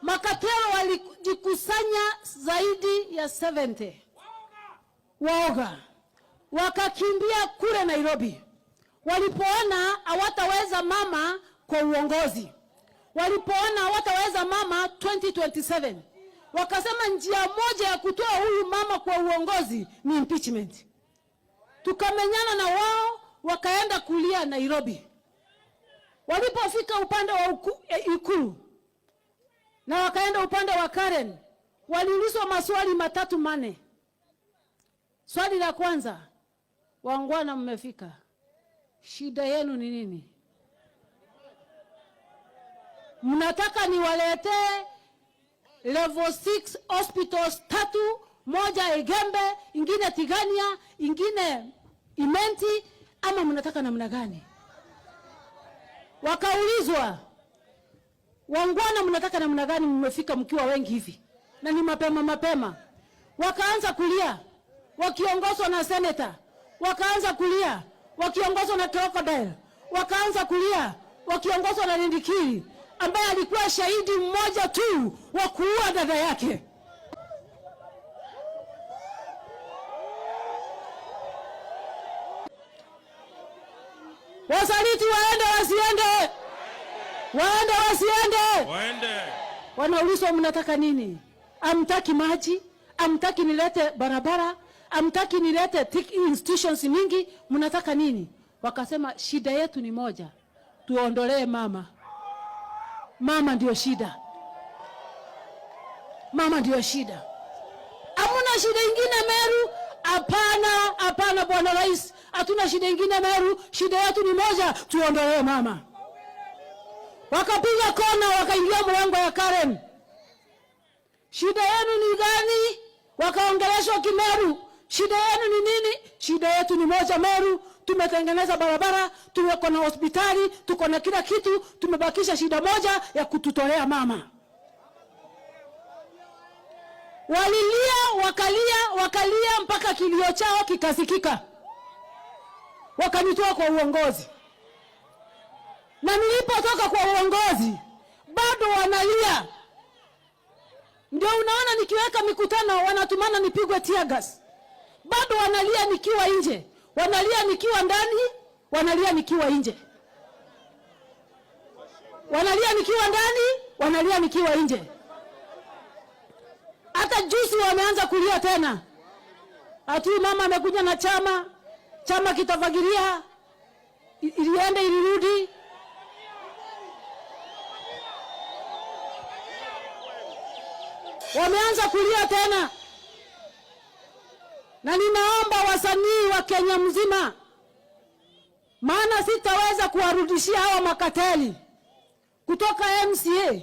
Makatero walijikusanya zaidi ya 70 waoga, wakakimbia kule Nairobi. Walipoona hawataweza mama kwa uongozi, walipoona hawataweza mama 2027, wakasema njia moja ya kutoa huyu mama kwa uongozi ni impeachment. Tukamenyana na wao, wakaenda kulia Nairobi. Walipofika upande wa Ikulu na wakaenda upande wa Karen, waliulizwa maswali 3-4. Swali la kwanza, wangwana mmefika, shida yenu ni nini? Mnataka niwaletee level 6 hospitals 3, moja Igembe, ingine Tigania, ingine Imenti, ama mnataka namna gani? Wakaulizwa, wangwana mnataka namna gani mmefika mkiwa wengi hivi? Na ni mapema. Wakaanza kulia, wakiongozwa na senator. Wakaanza kulia, wakiongozwa na Crocodile. Wakaanza kulia, wakiongozwa na Lindikiri, ambaye alikuwa shahidi mmoja tu wa kuua dada yake. Wasaliti waende wasiende? Waende wasiende? Waende. Wanaulizwa mnataka nini? Amtaki maji, amtaki nilete barabara, amtaki nilete institutions mingi, mnataka nini? Wakasema shida yetu ni moja, tuondolee mama. Mama ndio shida. Mama ndio shida. Hamuna shida ingine Meru? Hapana Bwana Rais. Hatuna shida ingine Meru. Shida yetu ni moja, tuondolee mama. Wakapiga kona, wakaingia mlango ya Karen. Shida yenu ni gani? Wakaongeleshwa Kimeru. Shida yenu ni nini? Shida yetu ni moja Meru. Tumetengeneza barabara, tuko na hospitali, tuko na kila kitu, tumebakisha shida moja ya kututolea mama. Walilia, wakalia mpaka kilio chao kikasikika. Wakanitoa kwa uongozi. Na nilipotoka kwa uongozi, bado wanalia. Ndio unaona nikiweka mikutano wanatumana nipigwe tear gas. Bado wanalia nikiwa nje. Wanalia nikiwa ndani, wanalia nikiwa nje. Wanalia nikiwa ndani, wanalia nikiwa nje. Hata juzi wameanza kulia tena. Ati mama amekuja na chama kitafagiria, ilienda ilirudi. Wameanza kulia tena. Na ninaomba wasanii wa Kenya mzima, maana sitaweza kuwarudishia hawa makateli kutoka MCA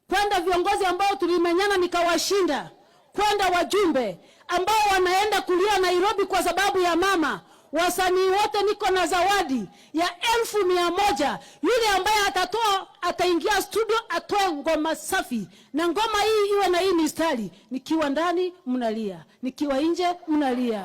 kwenda viongozi ambao tulimenyana nikawashinda, kwenda wajumbe ambao wanaenda kulia Nairobi kwa sababu ya mama. Wasanii wote niko na zawadi ya 1,100. Yule ambaye ataingia studio atoe ngoma safi, na ngoma hii iwe na hii mistari: nikiwa ndani mnalia, nikiwa nje mnalia.